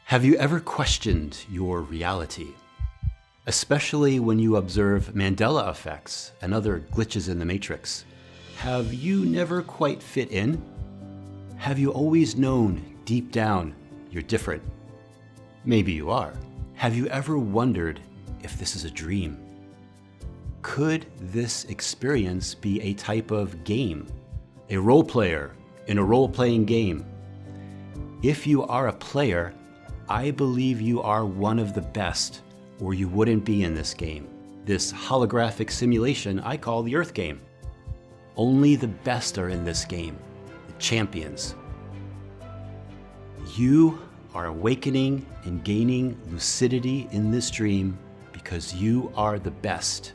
Have you ever questioned your reality? Especially when you observe Mandela effects and other glitches in the matrix. Have you never quite fit in? Have you always known deep down you're different? Maybe you are. Have you ever wondered if this is a dream? Could this experience be a type of game? A role player in a role-playing game? If you are a player, I believe you are one of the best, or you wouldn't be in this game. This holographic simulation I call the Earth game. Only the best are in this game, the champions. You are awakening and gaining lucidity in this dream because you are the best.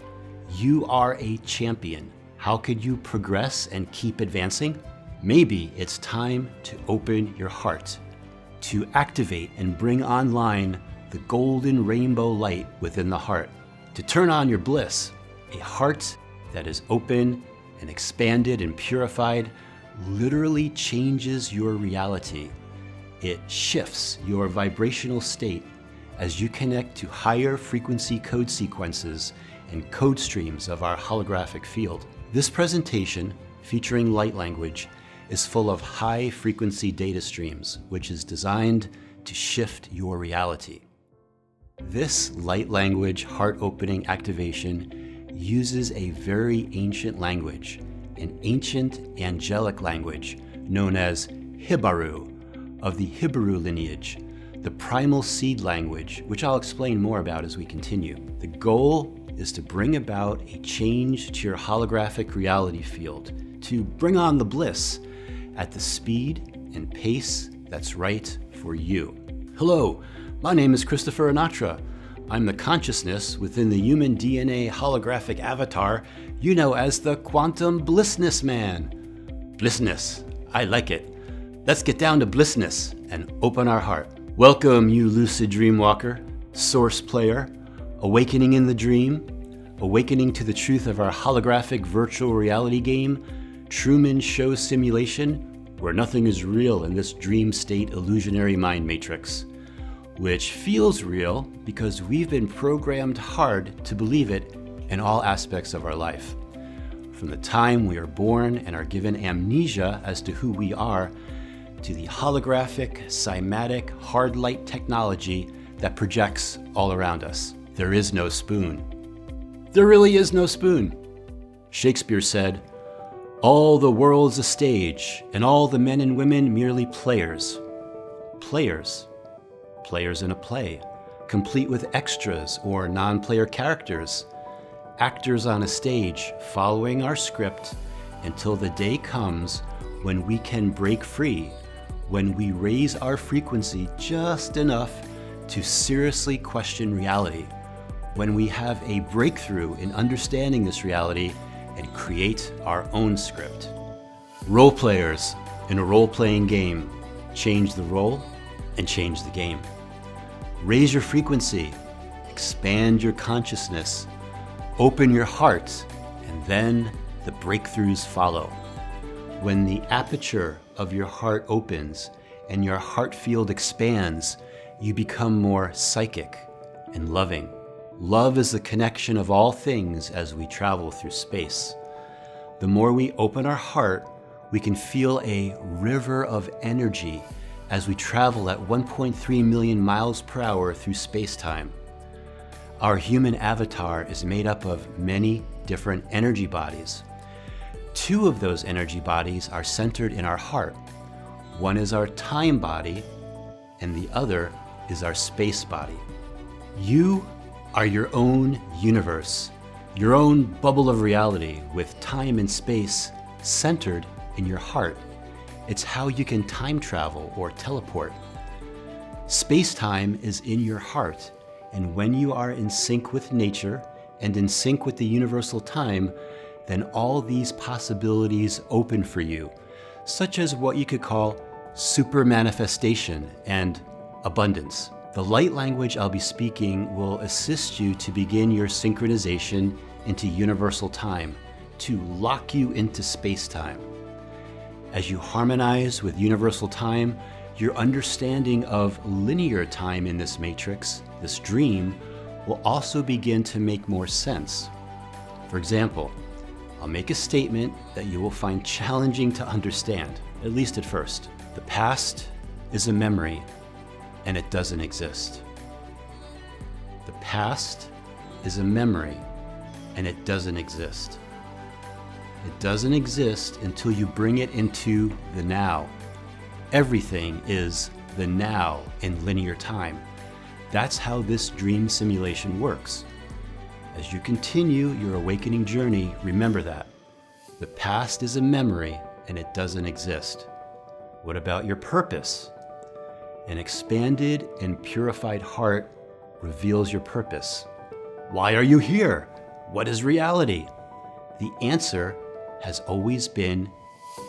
You are a champion. How could you progress and keep advancing? Maybe it's time to open your heart, to activate and bring online the golden rainbow light within the heart, to turn on your bliss. A heart that is open and expanded and purified literally changes your reality. It shifts your vibrational state as you connect to higher frequency code sequences and code streams of our holographic field. This presentation, featuring light language, is full of high-frequency data streams, which is designed to shift your reality. This light language heart-opening activation uses a very ancient language, an ancient angelic language known as Hibaru, of the Hibaru lineage, the primal seed language, which I'll explain more about as we continue. The goal is to bring about a change to your holographic reality field, to bring on the bliss at the speed and pace that's right for you. Hello, my name is Christopher Anatra. I'm the consciousness within the human DNA holographic avatar you know as the quantum Blissnessman. Blissness, I like it. Let's get down to Blissness and open our heart. Welcome, you lucid dreamwalker, source player, awakening in the dream, awakening to the truth of our holographic virtual reality game, Truman Show simulation, where nothing is real in this dream state illusionary mind matrix, which feels real because we've been programmed hard to believe it in all aspects of our life. From the time we are born and are given amnesia as to who we are, to the holographic, somatic, hard light technology that projects all around us. There is no spoon. There really is no spoon. Shakespeare said, "All the world's a stage, and all the men and women merely players." Players. Players in a play, complete with extras or non-player characters. Actors on a stage, following our script until the day comes when we can break free, when we raise our frequency just enough to seriously question reality, when we have a breakthrough in understanding this reality and create our own script. Role players in a role-playing game change the role and change the game. Raise your frequency, expand your consciousness, open your heart, and then the breakthroughs follow. When the aperture of your heart opens and your heart field expands, you become more psychic and loving. Love is the connection of all things as we travel through space. The more we open our heart, we can feel a river of energy as we travel at 1.3 million miles per hour through space-time. Our human avatar is made up of many different energy bodies. 2 of those energy bodies are centered in our heart. One is our time body, and the other is our space body. You are your own universe, your own bubble of reality with time and space centered in your heart. It's how you can time travel or teleport. Space-time is in your heart, and when you are in sync with nature and in sync with the universal time, then all these possibilities open for you, such as what you could call super manifestation and abundance. The light language I'll be speaking will assist you to begin your synchronization into universal time, to lock you into space-time. As you harmonize with universal time, Your understanding of linear time in this matrix, this dream, will also begin to make more sense. For example, I'll make a statement that you will find challenging to understand, at least at first. The past is a memory, and it doesn't exist. The past is a memory, and it doesn't exist. It doesn't exist until you bring it into the now. Everything is the now in linear time. That's how this dream simulation works. As you continue your awakening journey, remember that. The past is a memory and it doesn't exist. What about your purpose? An expanded and purified heart reveals your purpose. Why are you here? What is reality? The answer has always been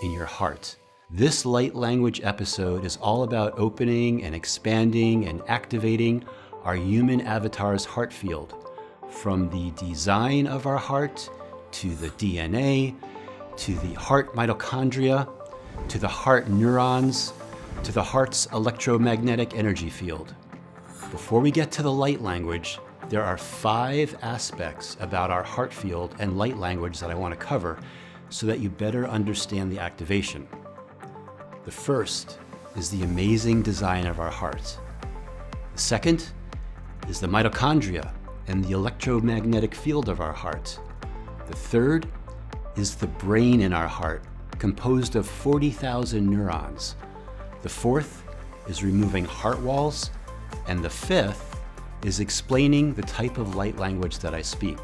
in your heart. This light language episode is all about opening and expanding and activating our human avatar's heart field, from the design of our heart to the DNA, to the heart mitochondria, to the heart neurons, to the heart's electromagnetic energy field. Before we get to the light language, there are 5 aspects about our heart field and light language that I want to cover so that you better understand the activation. The first is the amazing design of our heart. The second is the mitochondria and the electromagnetic field of our heart. The third is the brain in our heart, composed of 40,000 neurons. The fourth is removing heart walls, and the fifth is explaining the type of light language that I speak.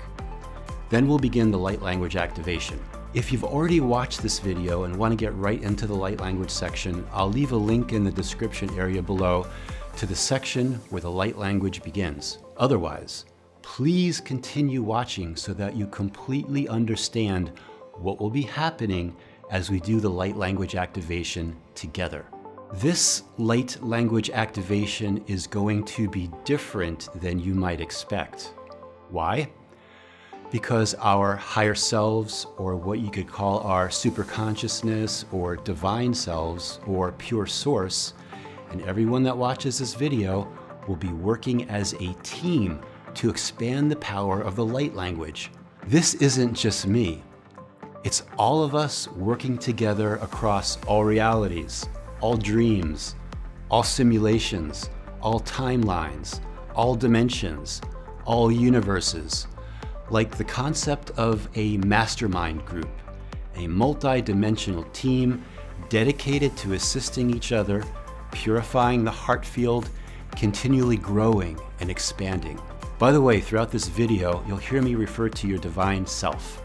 Then we'll begin the light language activation. If you've already watched this video and want to get right into the light language section, I'll leave a link in the description area below to the section where the light language begins. Otherwise, please continue watching so that you completely understand what will be happening as we do the light language activation together. This light language activation is going to be different than you might expect. Why? Because our higher selves, or what you could call our superconsciousness or divine selves or pure source, and everyone that watches this video will be working as a team to expand the power of the light language. This isn't just me. It's all of us working together across all realities, all dreams, all simulations, all timelines, all dimensions, all universes, like the concept of a mastermind group, a multi-dimensional team dedicated to assisting each other, purifying the heart field, continually growing and expanding. By the way, throughout this video, you'll hear me refer to your divine self.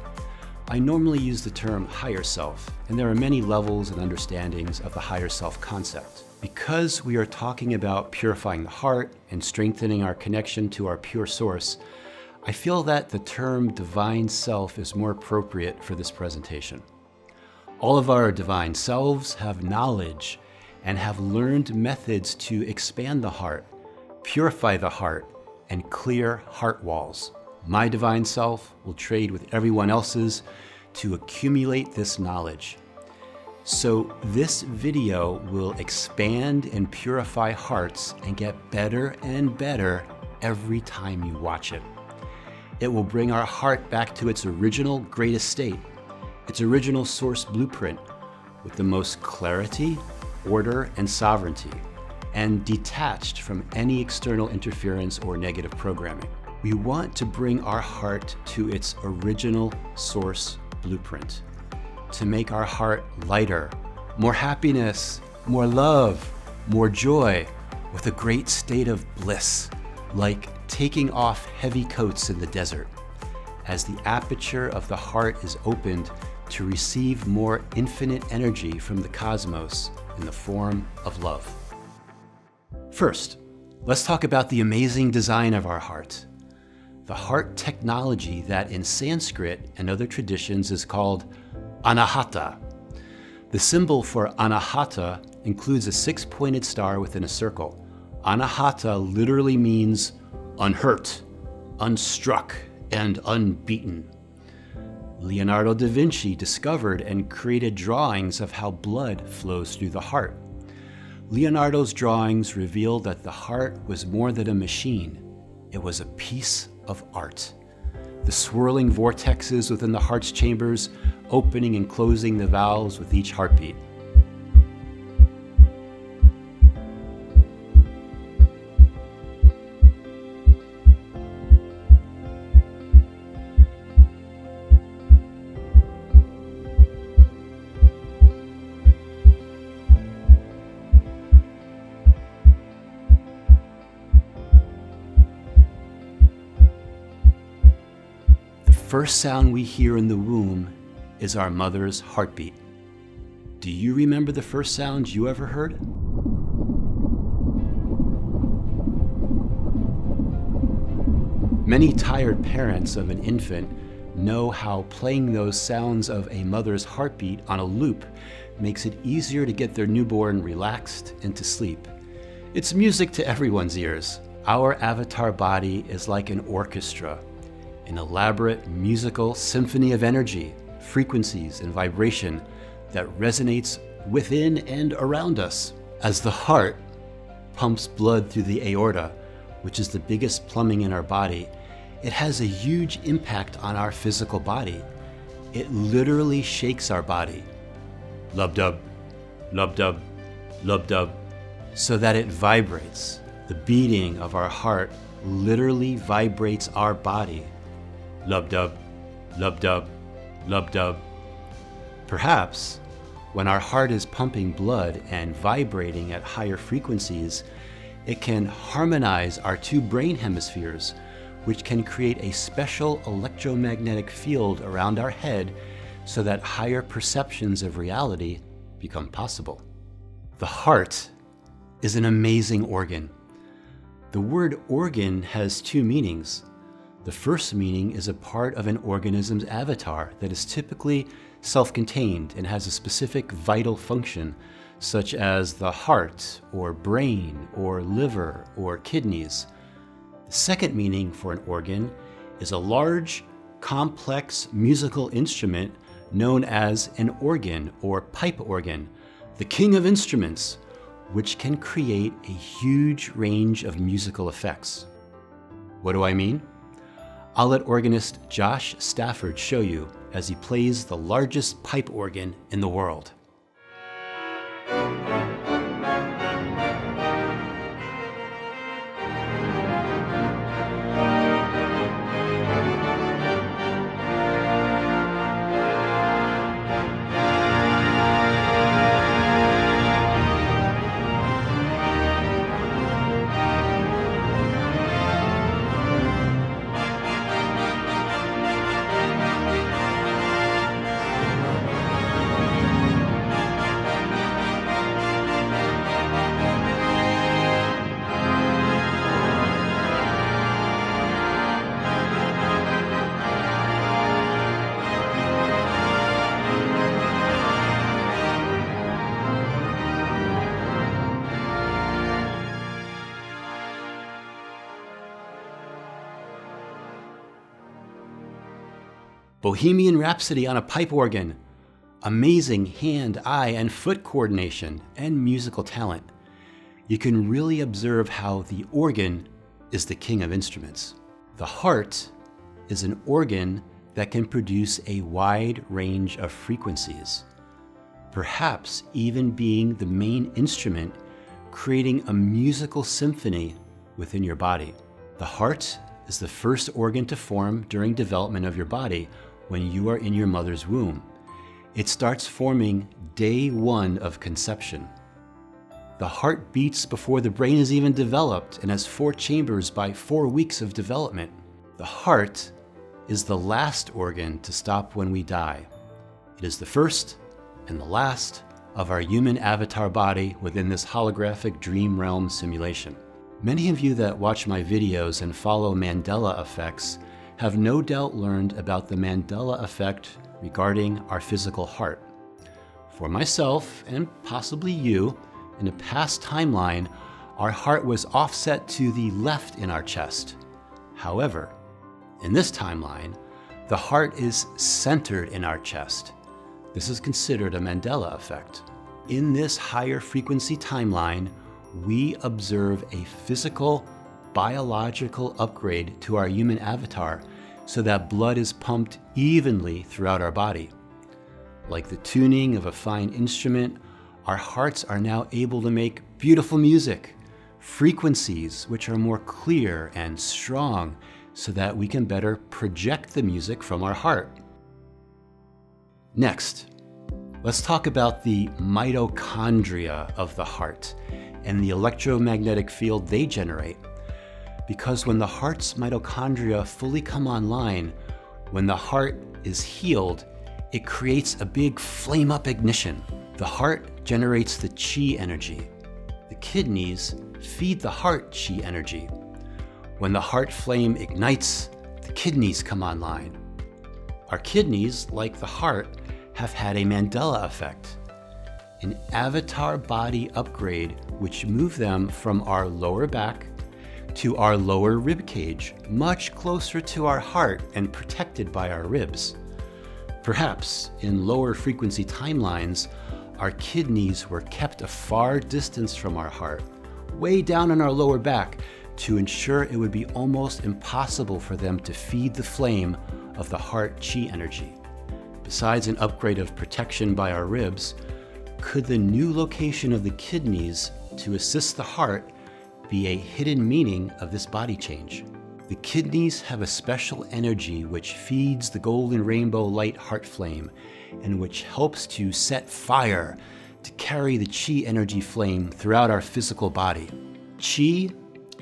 I normally use the term higher self, and there are many levels and understandings of the higher self concept. Because we are talking about purifying the heart and strengthening our connection to our pure source, I feel that the term divine self is more appropriate for this presentation. All of our divine selves have knowledge and have learned methods to expand the heart, purify the heart, and clear heart walls. My divine self will trade with everyone else's to accumulate this knowledge. So this video will expand and purify hearts and get better and better every time you watch it. It will bring our heart back to its original greatest state, its original source blueprint, with the most clarity, order, and sovereignty, and detached from any external interference or negative programming. We want to bring our heart to its original source blueprint, to make our heart lighter, more happiness, more love, more joy, with a great state of bliss, like taking off heavy coats in the desert, as the aperture of the heart is opened to receive more infinite energy from the cosmos in the form of love. First, let's talk about the amazing design of our heart. The heart technology that in Sanskrit and other traditions is called anahata. The symbol for anahata includes a 6-pointed star within a circle. Anahata literally means unhurt, unstruck, and unbeaten. Leonardo da Vinci discovered and created drawings of how blood flows through the heart. Leonardo's drawings revealed that the heart was more than a machine. It was a piece of art. The swirling vortexes within the heart's chambers, opening and closing the valves with each heartbeat. The first sound we hear in the womb is our mother's heartbeat. Do you remember the first sounds you ever heard? Many tired parents of an infant know how playing those sounds of a mother's heartbeat on a loop makes it easier to get their newborn relaxed into sleep. It's music to everyone's ears. Our avatar body is like an orchestra, an elaborate musical symphony of energy, frequencies, and vibration that resonates within and around us. As the heart pumps blood through the aorta, which is the biggest plumbing in our body, it has a huge impact on our physical body. It literally shakes our body. Lub-dub, lub-dub, lub-dub, so that it vibrates. The beating of our heart literally vibrates our body. Lub-dub, lub-dub, lub-dub. Perhaps, when our heart is pumping blood and vibrating at higher frequencies, it can harmonize our two brain hemispheres, which can create a special electromagnetic field around our head so that higher perceptions of reality become possible. The heart is an amazing organ. The word organ has two meanings. The first meaning is a part of an organism's avatar that is typically self-contained and has a specific vital function, such as the heart, or brain, or liver, or kidneys. The second meaning for an organ is a large, complex musical instrument known as an organ or pipe organ, the king of instruments, which can create a huge range of musical effects. What do I mean? I'll let organist Josh Stafford show you as he plays the largest pipe organ in the world. Bohemian Rhapsody on a pipe organ. Amazing hand, eye, and foot coordination and musical talent. You can really observe how the organ is the king of instruments. The heart is an organ that can produce a wide range of frequencies, perhaps even being the main instrument creating a musical symphony within your body. The heart is the first organ to form during development of your body when you are in your mother's womb. It starts forming day one of conception. The heart beats before the brain is even developed and has 4 chambers by 4 weeks of development. The heart is the last organ to stop when we die. It is the first and the last of our human avatar body within this holographic dream realm simulation. Many of you that watch my videos and follow Mandela effects have no doubt learned about the Mandela effect regarding our physical heart. For myself, and possibly you, in a past timeline, our heart was offset to the left in our chest. However, in this timeline, the heart is centered in our chest. This is considered a Mandela effect. In this higher frequency timeline, we observe a physical, biological upgrade to our human avatar so that blood is pumped evenly throughout our body. Like the tuning of a fine instrument, our hearts are now able to make beautiful music, frequencies which are more clear and strong so that we can better project the music from our heart. Next, let's talk about the mitochondria of the heart and the electromagnetic field they generate. Because when the heart's mitochondria fully come online, when the heart is healed, it creates a big flame-up ignition. The heart generates the chi energy. The kidneys feed the heart chi energy. When the heart flame ignites, the kidneys come online. Our kidneys, like the heart, have had a Mandela effect, an avatar body upgrade which moved them from our lower back to our lower rib cage, much closer to our heart and protected by our ribs. Perhaps in lower frequency timelines, our kidneys were kept a far distance from our heart, way down in our lower back, to ensure it would be almost impossible for them to feed the flame of the heart chi energy. Besides an upgrade of protection by our ribs, could the new location of the kidneys to assist the heart be a hidden meaning of this body change? The kidneys have a special energy which feeds the golden rainbow light heart flame and which helps to set fire to carry the chi energy flame throughout our physical body. Chi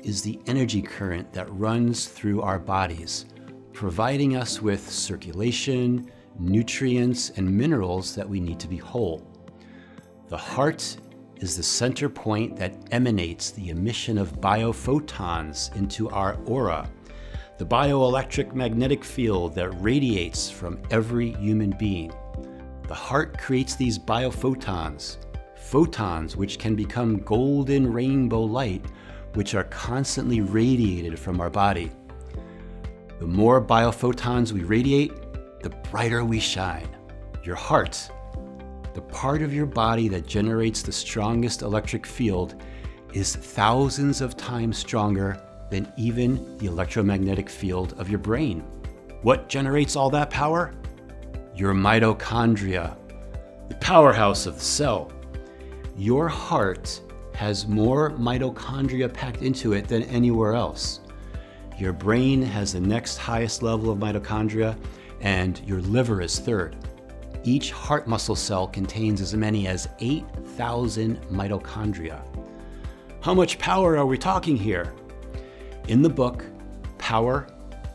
is the energy current that runs through our bodies, providing us with circulation, nutrients, and minerals that we need to be whole. The heart is the center point that emanates the emission of biophotons into our aura, the bioelectric magnetic field that radiates from every human being. The heart creates these biophotons, photons which can become golden rainbow light, which are constantly radiated from our body. The more biophotons we radiate, the brighter we shine. Your heart, the part of your body that generates the strongest electric field, is thousands of times stronger than even the electromagnetic field of your brain. What generates all that power? Your mitochondria, the powerhouse of the cell. Your heart has more mitochondria packed into it than anywhere else. Your brain has the next highest level of mitochondria, and your liver is third. Each heart muscle cell contains as many as 8,000 mitochondria. How much power are we talking here? In the book, Power,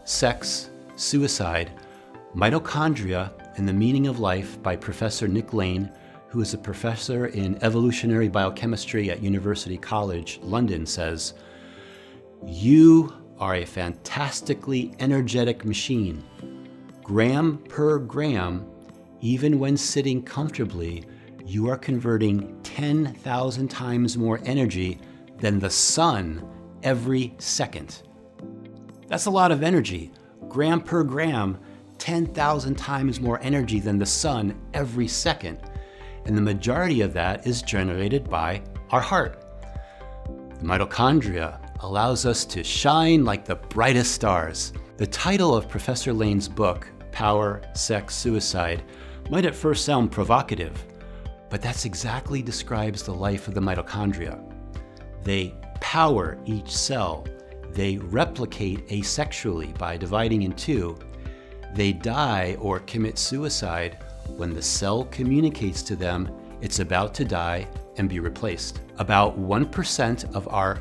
Sex, Suicide, Mitochondria and the Meaning of Life by Professor Nick Lane, who is a professor in evolutionary biochemistry at University College London, says, "You are a fantastically energetic machine. Gram per gram, even when sitting comfortably, you are converting 10,000 times more energy than the sun every second." That's a lot of energy. Gram per gram, 10,000 times more energy than the sun every second. And the majority of that is generated by our heart. The mitochondria allows us to shine like the brightest stars. The title of Professor Lane's book, Power, Sex, Suicide, might at first sound provocative, but that exactly describes the life of the mitochondria. They power each cell. They replicate asexually by dividing in two. They die or commit suicide when the cell communicates to them it's about to die and be replaced. About 1% of our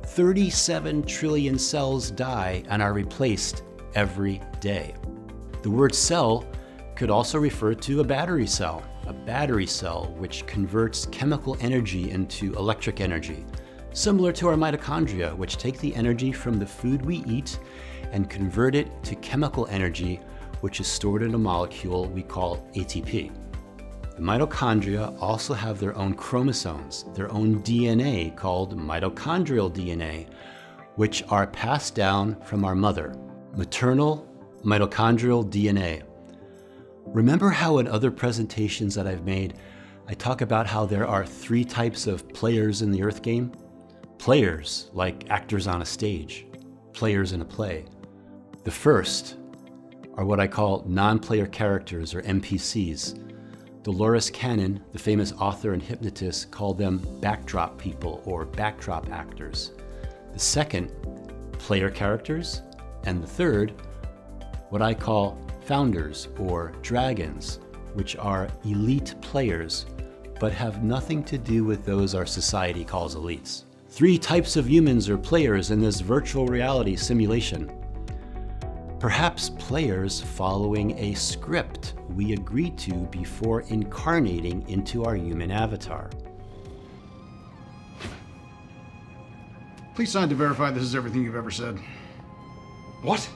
37 trillion cells die and are replaced every day. The word cell could also refer to a battery cell which converts chemical energy into electric energy, similar to our mitochondria, which take the energy from the food we eat and convert it to chemical energy, which is stored in a molecule we call ATP. The mitochondria also have their own chromosomes, their own DNA called mitochondrial DNA, which are passed down from our mother. Maternal mitochondrial DNA. Remember how in other presentations that I've made, I talk about how there are 3 types of players in the Earth game. Players, like actors on a stage, players in a play. The first are what I call non-player characters, or NPCs. Dolores Cannon, the famous author and hypnotist, called them backdrop people or backdrop actors. The second, player characters. And the third, what I call founders or dragons, which are elite players, but have nothing to do with those our society calls elites. 3 types of humans or players in this virtual reality simulation. Perhaps players following a script we agreed to before incarnating into our human avatar. Please sign to verify this is everything you've ever said. What?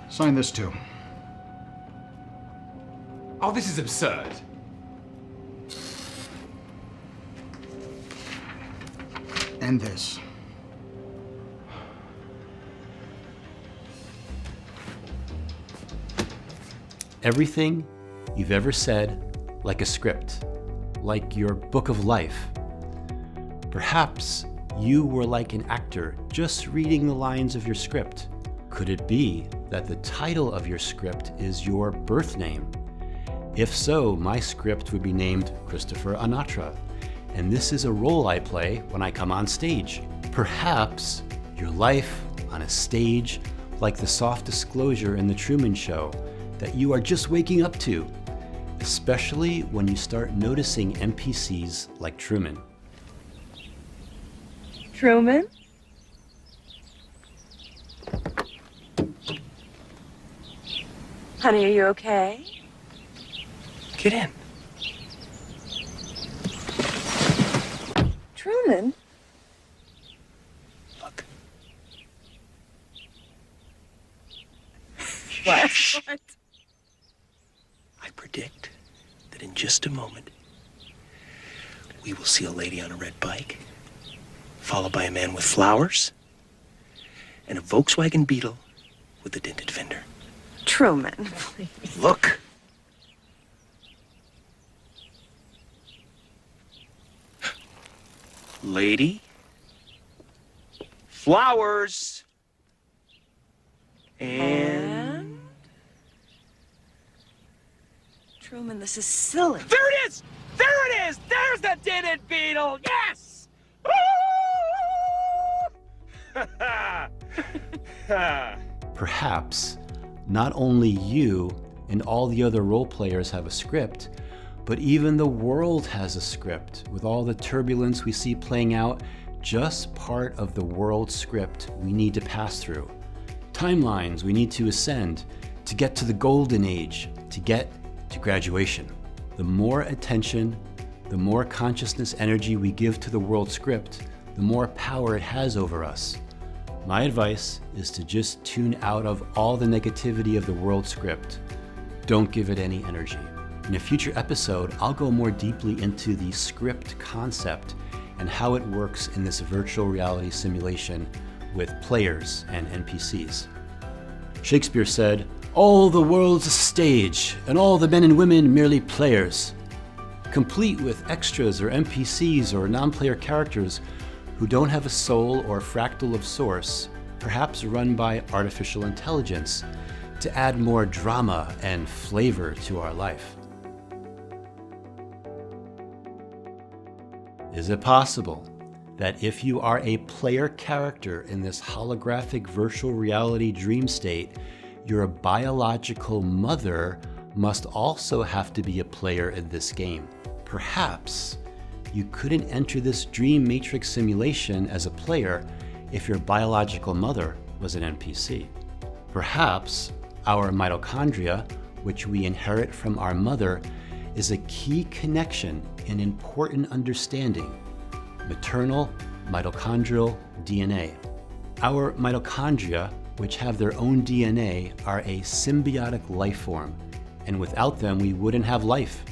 Sign this too. Oh, this is absurd. And this. Everything you've ever said, like a script, like your book of life. Perhaps you were like an actor just reading the lines of your script. Could it be that the title of your script is your birth name? If so, my script would be named Christopher Anatra, and this is a role I play when I come on stage. Perhaps your life on a stage, like the soft disclosure in The Truman Show, that you are just waking up to, especially when you start noticing NPCs like Truman. Truman? Honey, are you okay? Get in. Truman? Look. What? What? I predict that in just a moment, we will see a lady on a red bike, followed by a man with flowers, and a Volkswagen Beetle with a dented fender. Truman, please. Look. Lady. Flowers. And... Truman, this is silly. There it is! There it is! There's the dented beetle! Yes! Perhaps not only you and all the other role players have a script, but even the world has a script, with all the turbulence we see playing out, just part of the world script we need to pass through. Timelines we need to ascend to get to the golden age, to get to graduation. The more attention, the more consciousness energy we give to the world script, the more power it has over us. My advice is to just tune out of all the negativity of the world script. Don't give it any energy. In a future episode, I'll go more deeply into the script concept and how it works in this virtual reality simulation with players and NPCs. Shakespeare said, "All the world's a stage, and all the men and women merely players," complete with extras or NPCs or non-player characters who don't have a soul or fractal of source, perhaps run by artificial intelligence, to add more drama and flavor to our life. Is it possible that if you are a player character in this holographic virtual reality dream state, your biological mother must also have to be a player in this game? Perhaps you couldn't enter this dream matrix simulation as a player if your biological mother was an NPC. Perhaps our mitochondria, which we inherit from our mother, is a key connection and important understanding. Maternal mitochondrial DNA. Our mitochondria, which have their own DNA, are a symbiotic life form, and without them we wouldn't have life.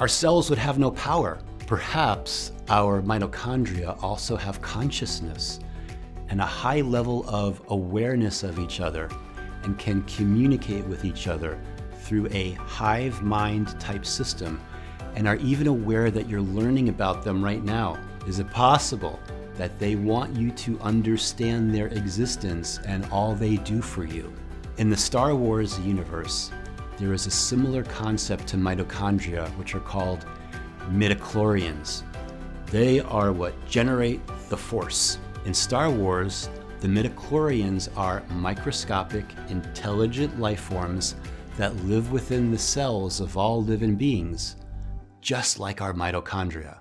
Our cells would have no power. Perhaps our mitochondria also have consciousness and a high level of awareness of each other and can communicate with each other through a hive mind type system and are even aware that you're learning about them right now? Is it possible that they want you to understand their existence and all they do for you? In the Star Wars universe, there is a similar concept to mitochondria, which are called midichlorians. They are what generate the Force. In Star Wars, the midichlorians are microscopic, intelligent life forms that live within the cells of all living beings, just like our mitochondria.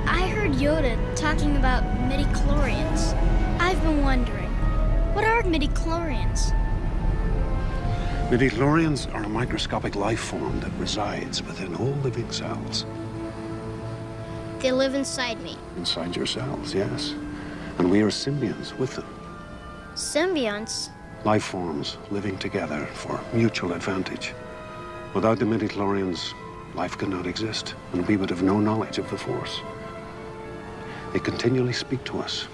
I heard Yoda talking about midichlorians. I've been wondering, what are midichlorians? Midichlorians are a microscopic life form that resides within all living cells. They live inside me. Inside your cells, yes. And we are symbionts with them. Symbionts? Life forms living together for mutual advantage. Without the midichlorians, life could not exist, and we would have no knowledge of the Force. They continually speak to us,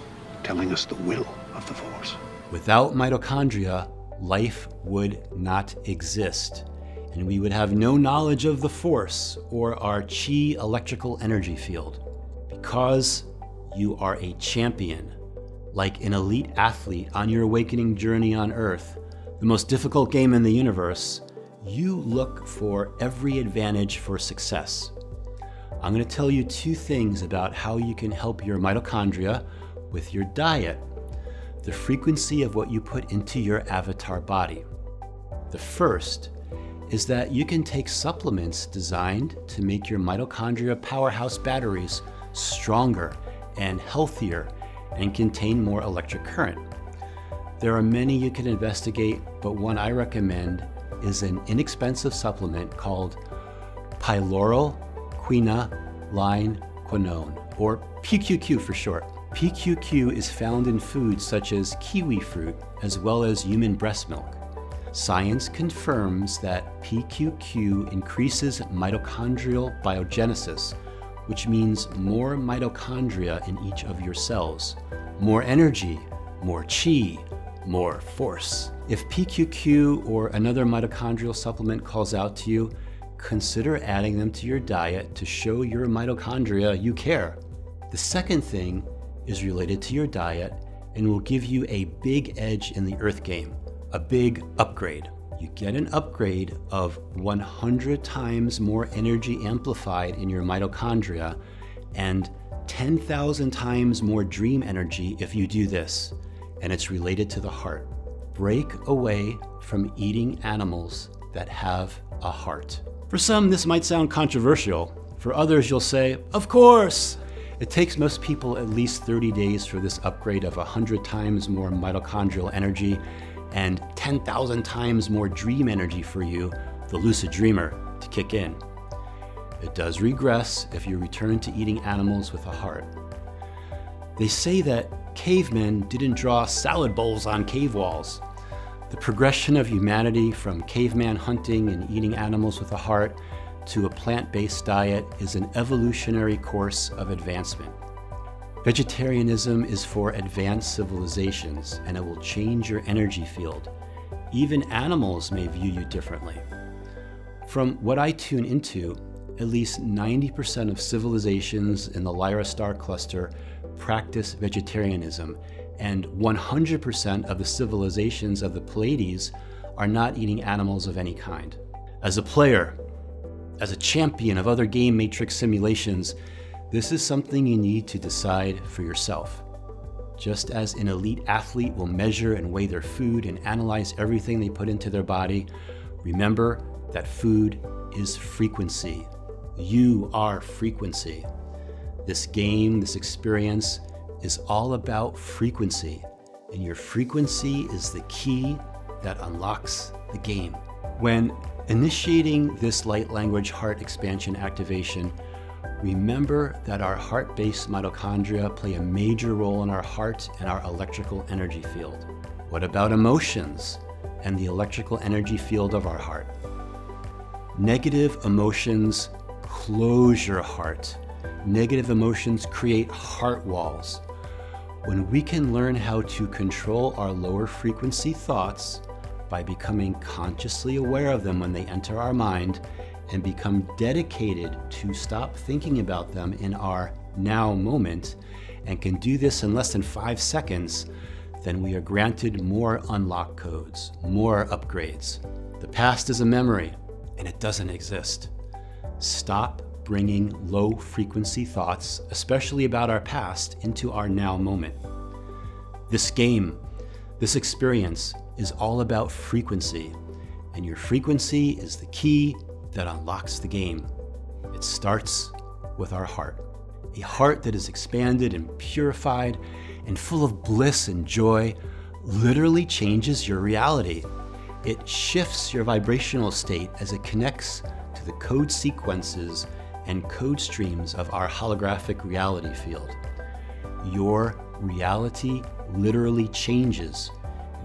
telling us the will of the Force. Without mitochondria, life would not exist, and we would have no knowledge of the Force or our chi electrical energy field. Because you are a champion, like an elite athlete on your awakening journey on Earth, the most difficult game in the universe, you look for every advantage for success. I'm going to tell you two things about how you can help your mitochondria with your diet. The frequency of what you put into your avatar body. The first is that you can take supplements designed to make your mitochondria powerhouse batteries stronger and healthier and contain more electric current. There are many you can investigate, but one I recommend is an inexpensive supplement called pyloroquinoline, or PQQ for short. PQQ is found in foods such as kiwi fruit, as well as human breast milk. Science confirms that PQQ increases mitochondrial biogenesis, which means more mitochondria in each of your cells. More energy, more chi, more force. If PQQ or another mitochondrial supplement calls out to you, consider adding them to your diet to show your mitochondria you care. The second thing is related to your diet and will give you a big edge in the Earth game, a big upgrade. You get an upgrade of 100 times more energy amplified in your mitochondria and 10,000 times more dream energy if you do this, and it's related to the heart. Break away from eating animals that have a heart. For some, this might sound controversial. For others, you'll say, of course! It takes most people at least 30 days for this upgrade of 100 times more mitochondrial energy and 10,000 times more dream energy for you, the lucid dreamer, to kick in. It does regress if you return to eating animals with a heart. They say that cavemen didn't draw salad bowls on cave walls. The progression of humanity from caveman hunting and eating animals with a heart to a plant-based diet is an evolutionary course of advancement. Vegetarianism is for advanced civilizations, and it will change your energy field. Even animals may view you differently. From what I tune into, at least 90% of civilizations in the Lyra star cluster practice vegetarianism, and 100% of the civilizations of the Pleiades are not eating animals of any kind. As a player, as a champion of other game matrix simulations, this is something you need to decide for yourself. Just as an elite athlete will measure and weigh their food and analyze everything they put into their body, remember that food is frequency. You are frequency. This game, this experience, is all about frequency, and your frequency is the key that unlocks the game. When initiating this light language heart expansion activation, remember that our heart-based mitochondria play a major role in our heart and our electrical energy field. What about emotions and the electrical energy field of our heart? Negative emotions close your heart. Negative emotions create heart walls. When we can learn how to control our lower frequency thoughts, by becoming consciously aware of them when they enter our mind and become dedicated to stop thinking about them in our now moment, and can do this in less than 5 seconds, then we are granted more unlock codes, more upgrades. The past is a memory, and it doesn't exist. Stop bringing low-frequency thoughts, especially about our past, into our now moment. This game, this experience, is all about frequency, and your frequency is the key that unlocks the game. It starts with our heart. A heart that is expanded and purified and full of bliss and joy literally changes your reality. It shifts your vibrational state as it connects to the code sequences and code streams of our holographic reality field. Your reality literally changes.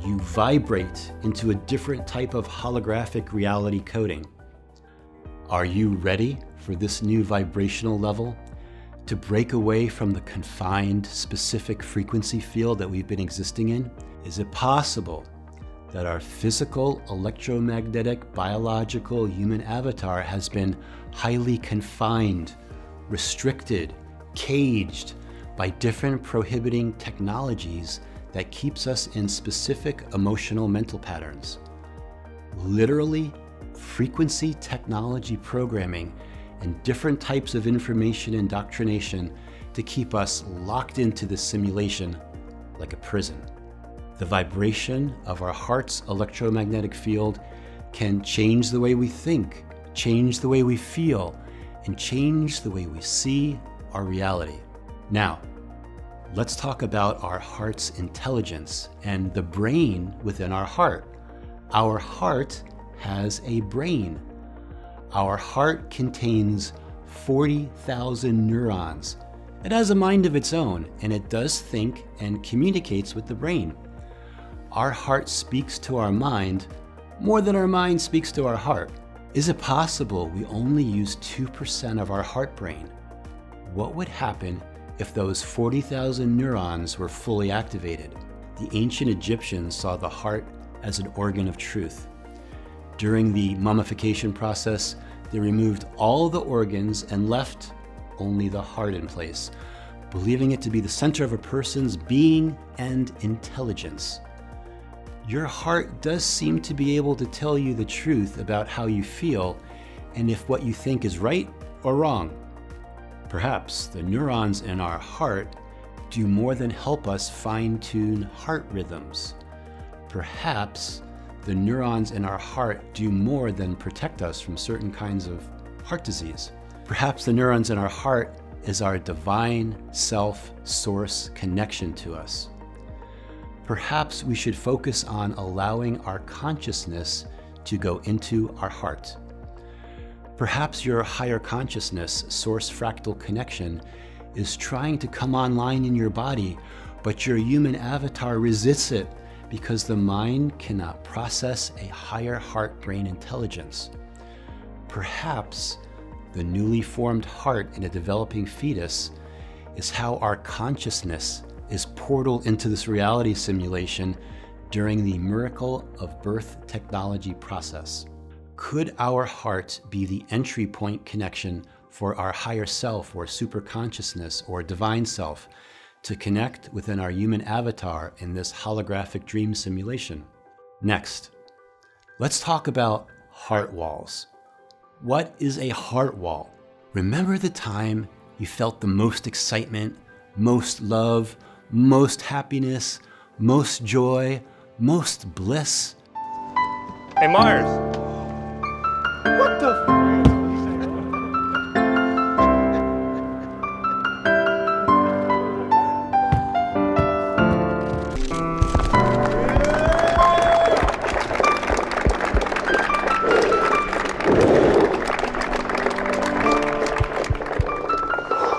You vibrate into a different type of holographic reality coding. Are you ready for this new vibrational level? To break away from the confined, specific frequency field that we've been existing in? Is it possible that our physical, electromagnetic, biological human avatar has been highly confined, restricted, caged by different prohibiting technologies that keeps us in specific emotional mental patterns? Literally, frequency technology programming and different types of information indoctrination to keep us locked into this simulation like a prison. The vibration of our heart's electromagnetic field can change the way we think, change the way we feel, and change the way we see our reality. Now, let's talk about our heart's intelligence and the brain within our heart. Our heart has a brain. Our heart contains 40,000 neurons. It has a mind of its own, and it does think and communicates with the brain. Our heart speaks to our mind more than our mind speaks to our heart. Is it possible we only use 2% of our heart brain? What would happen if those 40,000 neurons were fully activated? The ancient Egyptians saw the heart as an organ of truth. During the mummification process, they removed all the organs and left only the heart in place, believing it to be the center of a person's being and intelligence. Your heart does seem to be able to tell you the truth about how you feel and if what you think is right or wrong. Perhaps the neurons in our heart do more than help us fine-tune heart rhythms. Perhaps the neurons in our heart do more than protect us from certain kinds of heart disease. Perhaps the neurons in our heart is our divine self-source connection to us. Perhaps we should focus on allowing our consciousness to go into our heart. Perhaps your higher consciousness source fractal connection is trying to come online in your body, but your human avatar resists it because the mind cannot process a higher heart-brain intelligence. Perhaps the newly formed heart in a developing fetus is how our consciousness is portaled into this reality simulation during the miracle of birth technology process. Could our heart be the entry point connection for our higher self or superconsciousness or divine self to connect within our human avatar in this holographic dream simulation? Next, let's talk about heart walls. What is a heart wall? Remember the time you felt the most excitement, most love, most happiness, most joy, most bliss? Hey, Mars. What the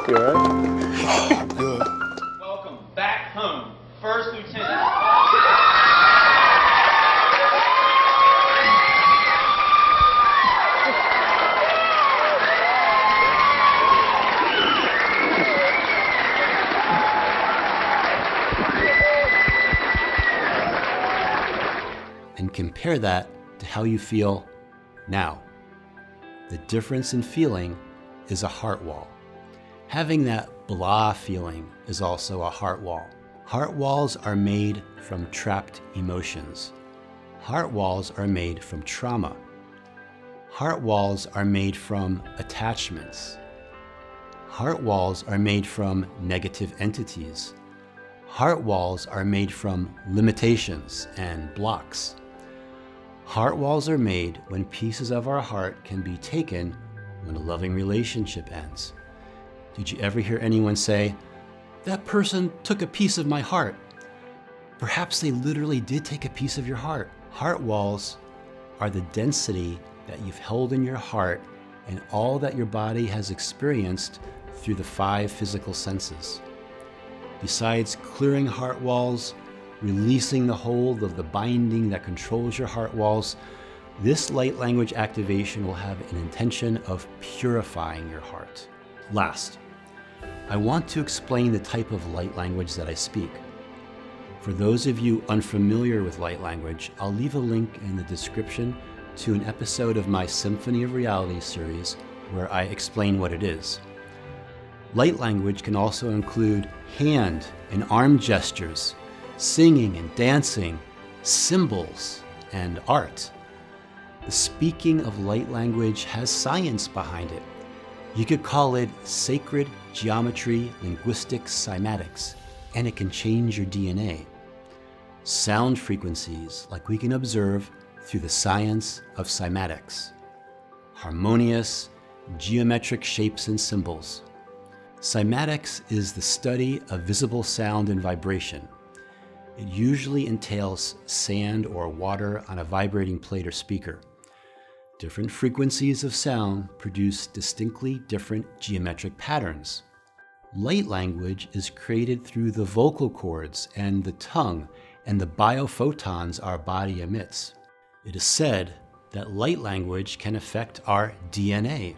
You all right? Good. Welcome back home, First Lieutenant. and compare that to how you feel now. The difference in feeling is a heart wall. Having that blah feeling is also a heart wall. Heart walls are made from trapped emotions. Heart walls are made from trauma. Heart walls are made from attachments. Heart walls are made from negative entities. Heart walls are made from limitations and blocks. Heart walls are made when pieces of our heart can be taken when a loving relationship ends. Did you ever hear anyone say, "That person took a piece of my heart"? Perhaps they literally did take a piece of your heart. Heart walls are the density that you've held in your heart and all that your body has experienced through the 5 physical senses. Besides clearing heart walls, releasing the hold of the binding that controls your heart walls, this light language activation will have an intention of purifying your heart. Last, I want to explain the type of light language that I speak. For those of you unfamiliar with light language, I'll leave a link in the description to an episode of my Symphony of Reality series where I explain what it is. Light language can also include hand and arm gestures, singing and dancing, symbols, and art. The speaking of light language has science behind it. You could call it sacred geometry linguistic cymatics, and it can change your DNA. Sound frequencies, like we can observe through the science of cymatics. Harmonious, geometric shapes and symbols. Cymatics is the study of visible sound and vibration. It usually entails sand or water on a vibrating plate or speaker. Different frequencies of sound produce distinctly different geometric patterns. Light language is created through the vocal cords and the tongue and the biophotons our body emits. It is said that light language can affect our DNA.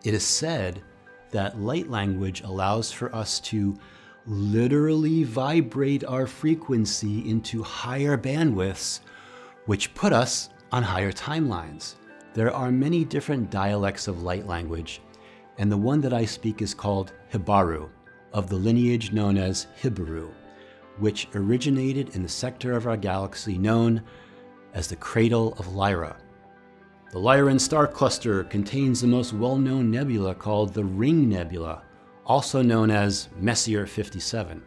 It is said that light language allows for us to literally vibrate our frequency into higher bandwidths, which put us on higher timelines. There are many different dialects of light language, and the one that I speak is called Hibaru, of the lineage known as Hibaru, which originated in the sector of our galaxy known as the Cradle of Lyra. The Lyran star cluster contains the most well-known nebula called the Ring Nebula, also known as Messier 57.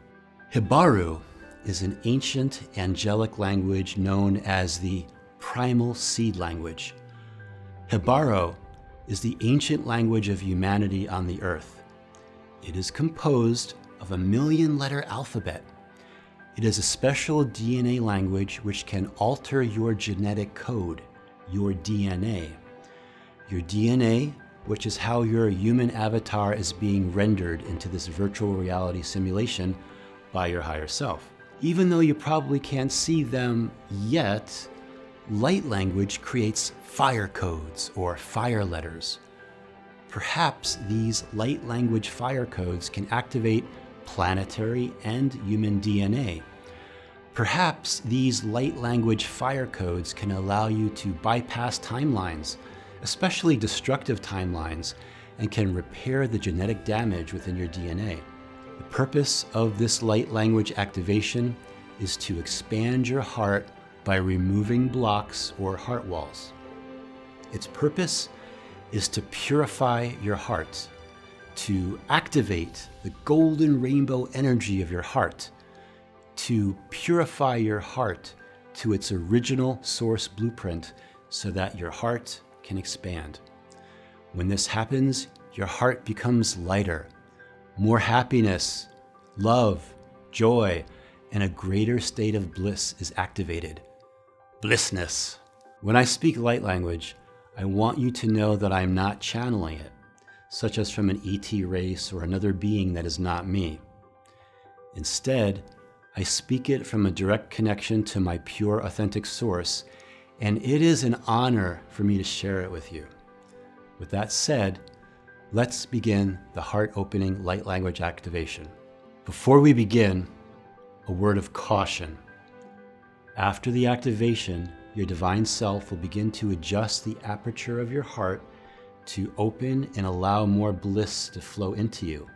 Hibaru is an ancient angelic language known as the primal seed language. Hibaru is the ancient language of humanity on the earth. It is composed of a 1,000,000-letter alphabet. It is a special DNA language which can alter your genetic code, your DNA. Your DNA, which is how your human avatar is being rendered into this virtual reality simulation by your higher self. Even though you probably can't see them yet, light language creates fire codes or fire letters. Perhaps these light language fire codes can activate planetary and human DNA. Perhaps these light language fire codes can allow you to bypass timelines, especially destructive timelines, and can repair the genetic damage within your DNA. The purpose of this light language activation is to expand your heart by removing blocks or heart walls. Its purpose is to purify your heart, to activate the golden rainbow energy of your heart, to purify your heart to its original source blueprint so that your heart can expand. When this happens, your heart becomes lighter. More happiness, love, joy, and a greater state of bliss is activated. Blissness. When I speak light language, I want you to know that I'm not channeling it, such as from an ET race or another being that is not me. Instead, I speak it from a direct connection to my pure, authentic source, and it is an honor for me to share it with you. With that said, let's begin the heart-opening light language activation. Before we begin, a word of caution. After the activation, your divine self will begin to adjust the aperture of your heart to open and allow more bliss to flow into you.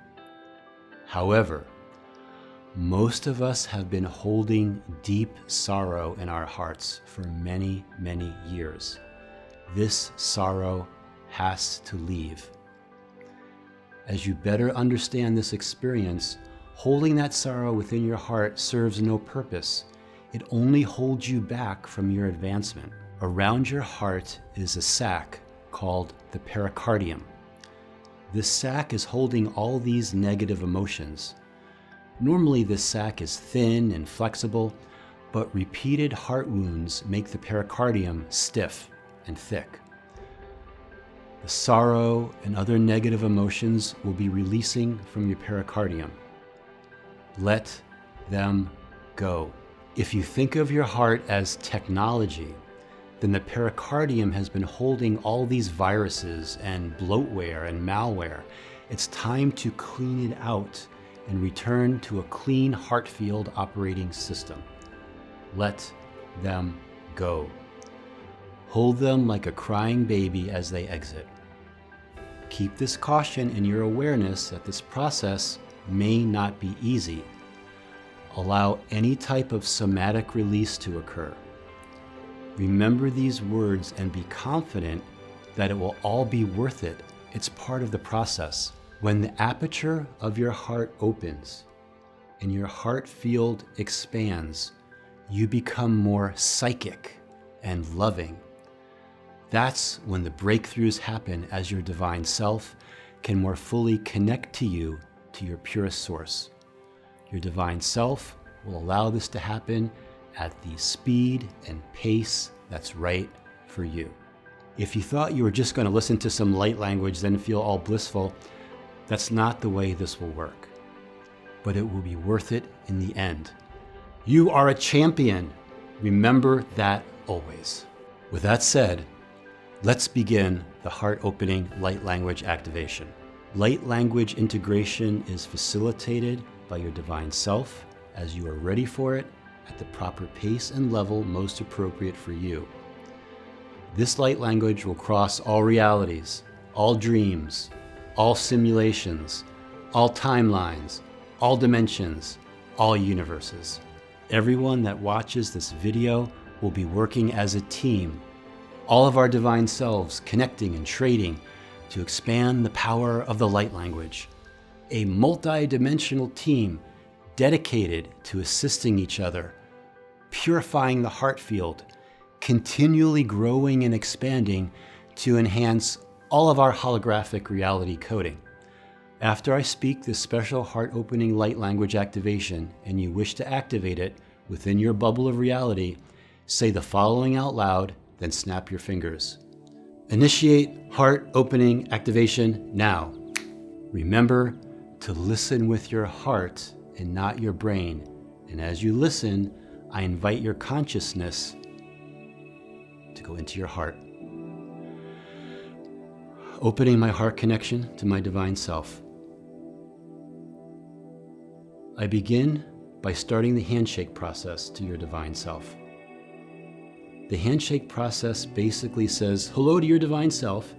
However, most of us have been holding deep sorrow in our hearts for many, many years. This sorrow has to leave. As you better understand this experience, holding that sorrow within your heart serves no purpose. It only holds you back from your advancement. Around your heart is a sac called the pericardium. This sac is holding all these negative emotions. Normally this sac is thin and flexible, but repeated heart wounds make the pericardium stiff and thick. The sorrow and other negative emotions will be releasing from your pericardium. Let them go. If you think of your heart as technology, then the pericardium has been holding all these viruses and bloatware and malware. It's time to clean it out and return to a clean heart field operating system. Let them go. Hold them like a crying baby as they exit. Keep this caution in your awareness that this process may not be easy. Allow any type of somatic release to occur. Remember these words and be confident that it will all be worth it. It's part of the process. When the aperture of your heart opens and your heart field expands, you become more psychic and loving. That's when the breakthroughs happen as your divine self can more fully connect to you, to your purest source. Your divine self will allow this to happen at the speed and pace that's right for you. If you thought you were just going to listen to some light language, then feel all blissful, that's not the way this will work. But it will be worth it in the end. You are a champion. Remember that always. With that said, let's begin the heart-opening light language activation. Light language integration is facilitated by your divine self as you are ready for it at the proper pace and level most appropriate for you. This light language will cross all realities, all dreams, all simulations, all timelines, all dimensions, all universes. Everyone that watches this video will be working as a team, all of our divine selves connecting and trading to expand the power of the light language. A multi-dimensional team dedicated to assisting each other, purifying the heart field, continually growing and expanding to enhance all of our holographic reality coding. After I speak this special heart-opening light language activation and you wish to activate it within your bubble of reality, say the following out loud, then snap your fingers. Initiate heart-opening activation now. Remember to listen with your heart and not your brain. And as you listen, I invite your consciousness to go into your heart. Opening my heart connection to my divine self. I begin by starting the handshake process to your divine self. The handshake process basically says hello to your divine self.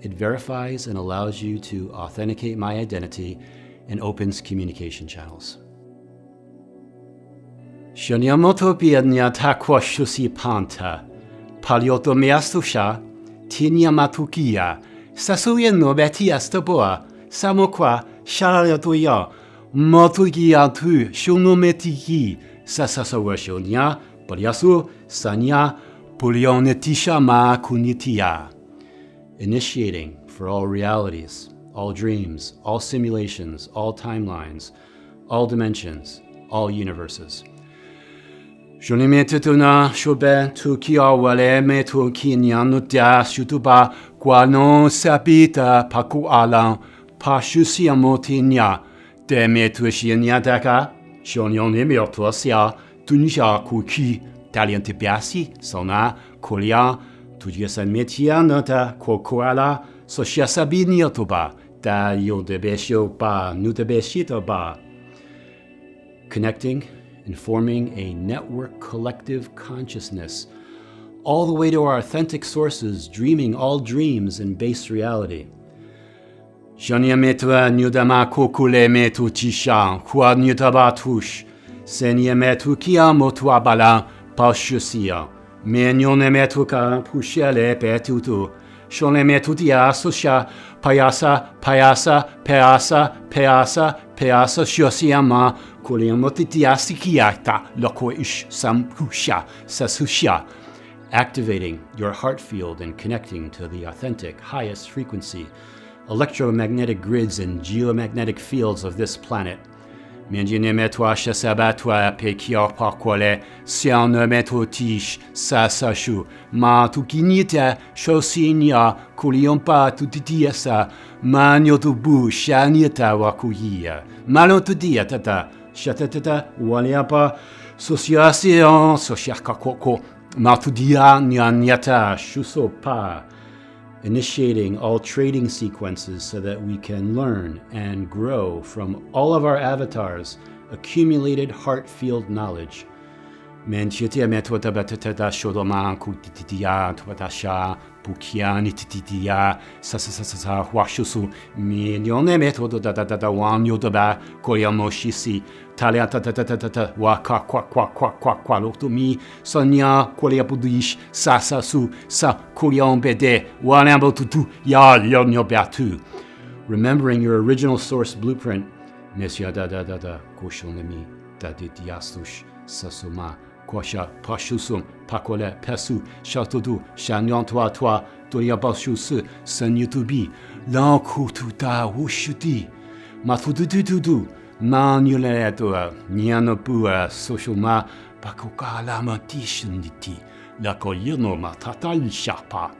It verifies and allows you to authenticate my identity and opens communication channels. Shonyamoto piadnya takwa shusi panta, palioto meastusha, tinya matukia, sasuya no beti astaboa, samokwa, shalatoya, matukia tu, shonometiki, sasasawa shonya, paliasu, sanya, pulionetisha ma kunitia. Initiating for all realities, all dreams, all simulations, all timelines, all dimensions, all universes. Shonimetetuna shobe tu kia wale me tu kinya nutia shutuba guano sapita paku alan pashusiamotinya de me tu shinya daka shonyon me otosia tunisha kuki taliente biasi sona kolia tujiasan metia nota kokoala soshia sabinia toba da yo de besho ba nu de beshito ba. Connecting and forming a network collective consciousness, all the way to our authentic sources, dreaming all dreams in base reality. Shania metua nyudama kokule metu tisha, kwa nyutaba tush, senya metu kia motua bala, pashusia, menyone metu ka pushele petutu, shone metu dia sosha, payasa, payasa, payasa, payasa, payasa, shosiama, kuliamotitiasikiata, loko ish sampusha, sasusha. Activating your heart field and connecting to the authentic, highest frequency, electromagnetic grids and geomagnetic fields of this planet. Menjinemetwa shasabatwa pekior parkwale, sianemetwotish sasashu, ma tukinita shosinya kuliompa tutitiasa, manyotubu shaniata wakuhia, malotudia tata, shatatata waliapa, sociation, sociakakoko, Matudia nyanyata shusopa, initiating all trading sequences so that we can learn and grow from all of our avatars' accumulated heart field knowledge. Menchitia metwatabatata shodoma kutititia twatasha pukiani tititia sasasasa washusu minyone metodata wan yodoba koyamoshisi taliatatatata waka kwa lotomi sonya koleapudish sasasu sa kolyombede wanambo tutu ya lyonyobatu. Remembering your original source blueprint, Mesya da koshonemi daditiastush sasuma Kwasha pashusum pakole pesu shatodu shanyon toi doyabashusu senyutubi lankututa wushuti matudududu manuletua nyanopua socialma pakokala matishuniti lakoyino matatal shapa.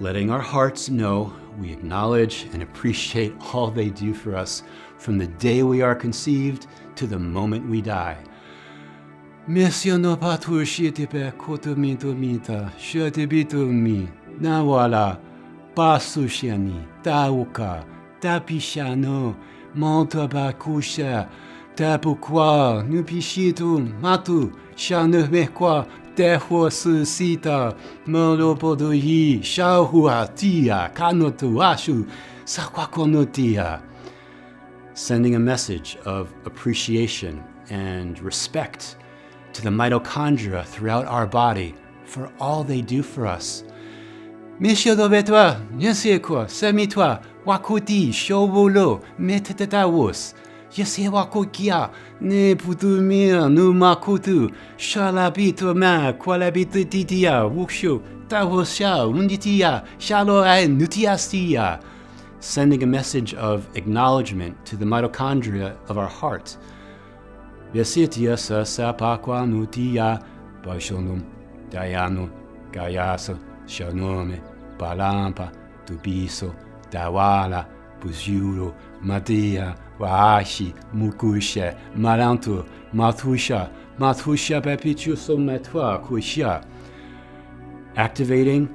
Letting our hearts know we acknowledge and appreciate all they do for us from the day we are conceived to the moment we die. Monsieur no patu shitipe kotumitomita, shetibitomi, nawala, pasushani, tauka, tapishano, montabakusha, tapukwa, nupishitu, matu, shanumekwa, tehuasusita, molopodohi, shahuatia, kanotu ashu, sakwakonotia. Sending a message of appreciation and respect to the mitochondria throughout our body for all they do for us. Mishodobetwa, Nyesekwa, Semitwa, Wakuti, Shobolo, Metetawus, Yesewakokia, Ne Putumia, Numakutu, Shalabito Ma, Qualabito Titia, Wukshu, Tawosha, Unditia, Shalo and Nutiastia. Sending a message of acknowledgement to the mitochondria of our heart. Yesitia sa pakwa nutia baishonum dayano gayasa shanome balampa tubiso dawala buziuro madia waashi mukusha malantu mathusha pepichuso metwa kusha. Activating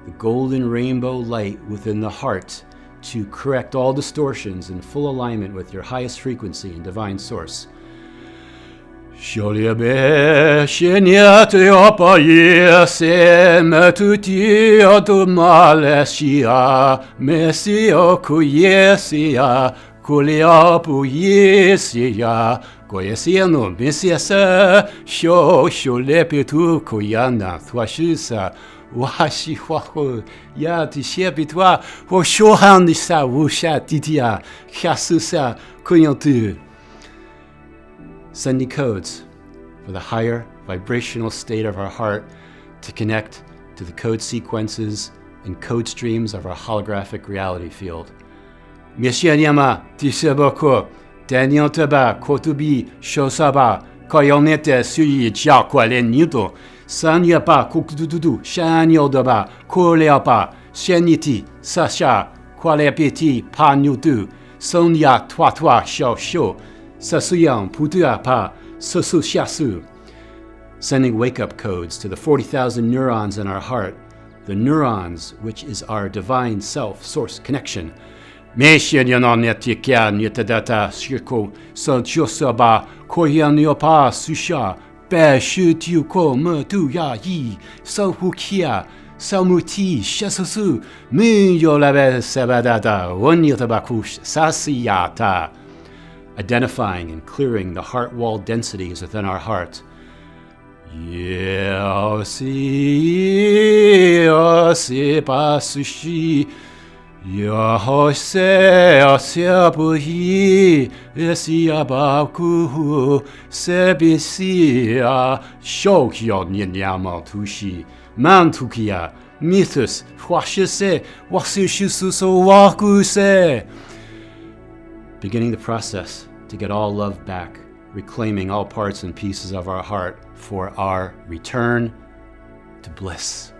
the golden rainbow light within the heart to correct all distortions in full alignment with your highest frequency and divine source. Sholiabe sheniate opaye se metuti automalesia mesio kuyesia kuliapu yesia koyesiano mesiasa sholepetu koyana thwashisa washi waho ya tishepitwa wo shohandisa wusha titia khasusa kunyotu. Sending codes for the higher vibrational state of our heart to connect to the code sequences and code streams of our holographic reality field. Mishianyama tiseboko, Danyotaba, Kotubi, Shosaba, Koyonete Suyi Jiakwale Nido, Sanyapa, Kukududu, Shanyodaba, Koleapa, Sheniti, Sasha, Kwalepeti, Panyudu, Sonya Twatwa Shosho, Sasuyang Putuapa, Sosushasu. Sending wake-up codes to the 40,000 neurons in our heart, the neurons which is our divine self source connection. Meshenyanonetikia Nyatadata Shirko Sanchosaba Koyaniopa Susha Be Shutuko Mutuya Yi Sauhukia Samuti Shasasu Muyolabe Sabadada Wanyatabakush Sasiyata. Identifying and clearing the heart wall densities within our heart. Yosi Pasushi Yahose Asiabuhi Esiabaku Sebisia Shokyo Nyama Tushi Mantukia Mythus Washise Wasushusu Wakuse. Beginning the process to get all love back, reclaiming all parts and pieces of our heart for our return to bliss.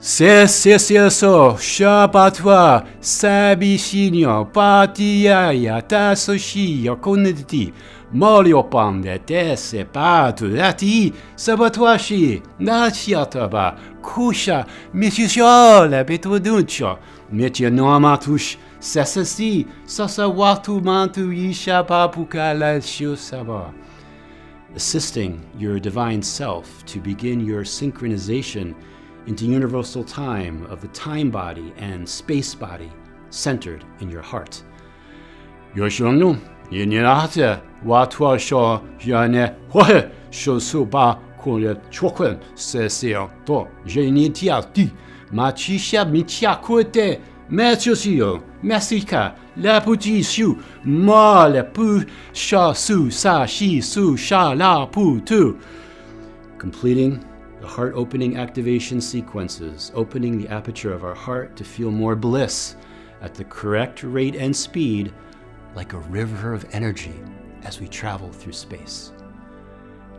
Se so shabatwa sabishinyo patiaya tasoshi yokoniti moliopande dese patu lati sabatwashi nachiataba kusha mitishola betuduncho metianomatush sesasi sasawatu mantu yisha papukala shusaba. Assisting your divine self to begin your synchronization into universal time of the time body and space body centered in your heart. Yoshonu, Yinate, Watwa Shaw, Yane, Hohe, Shosuba, Kuya Chokun, Cecil, To, Jenitiati, Machisha Michiakuete, Machosio, Messica, Laputi Shu, Male Pu, Sha Su, Sa, Shi, Su, Sha, La, Pu, Tu. Completing the heart opening activation sequences, opening the aperture of our heart to feel more bliss at the correct rate and speed, like a river of energy as we travel through space.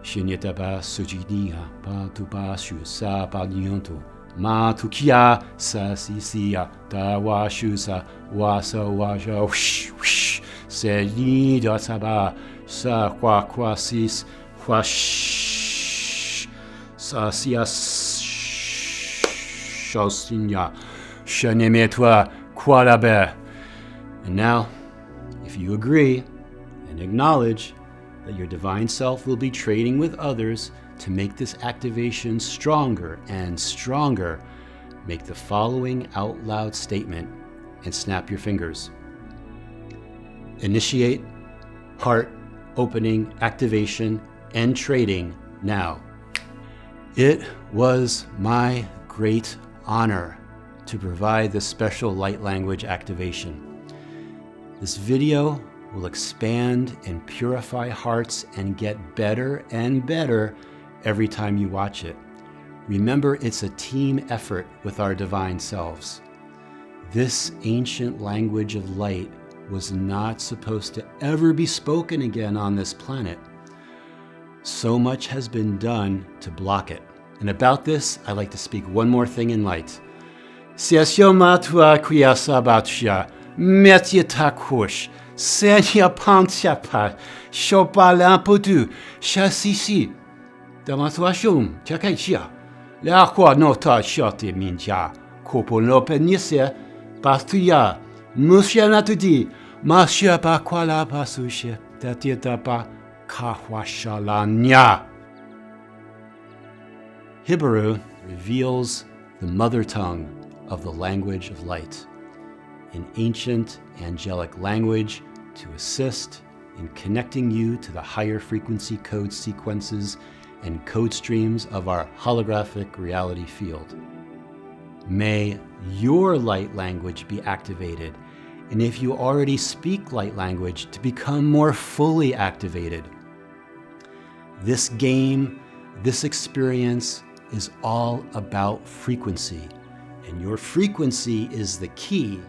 Shinyataba sujidia pa tubashu sa pa nyonto ma tukia sa sisia da washu sa wasa washa wsh se ni da saba sa kwa sis wash sa sia shosinya shanemetwa kwalabe. And now, if you agree and acknowledge that your divine self will be trading with others to make this activation stronger and stronger, make the following out loud statement and snap your fingers. Initiate heart opening activation and trading now. It was my great honor to provide this special light language activation. This video will expand and purify hearts and get better and better every time you watch it. Remember, it's a team effort with our divine selves. This ancient language of light was not supposed to ever be spoken again on this planet. So much has been done to block it. And about this, I'd like to speak one more thing in light. Metiatakush, Senya Pantiapa, Shopalamputu, Shasisi, Damatuashum, Chakachia, L'Aqua Nota Shoti Minja, Coponopenisia, Pastuya, Mushanatuti, Masha Baquala Pasusha, Tatiatapa, Kahwashalanya. Hibaru reveals the mother tongue of the language of light, an ancient angelic language to assist in connecting you to the higher frequency code sequences and code streams of our holographic reality field. May your light language be activated, and if you already speak light language, to become more fully activated. This game, this experience is all about frequency, and your frequency is the key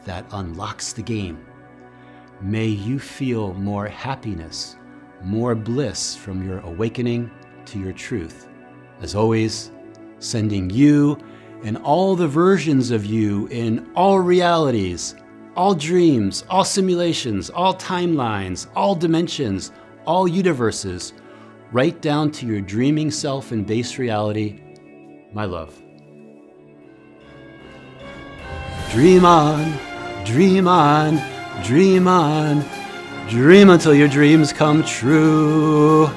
that unlocks the game. May you feel more happiness, more bliss from your awakening to your truth. As always, sending you and all the versions of you in all realities, all dreams, all simulations, all timelines, all dimensions, all universes, right down to your dreaming self in base reality, my love. Dream on, dream on, dream on, dream until your dreams come true.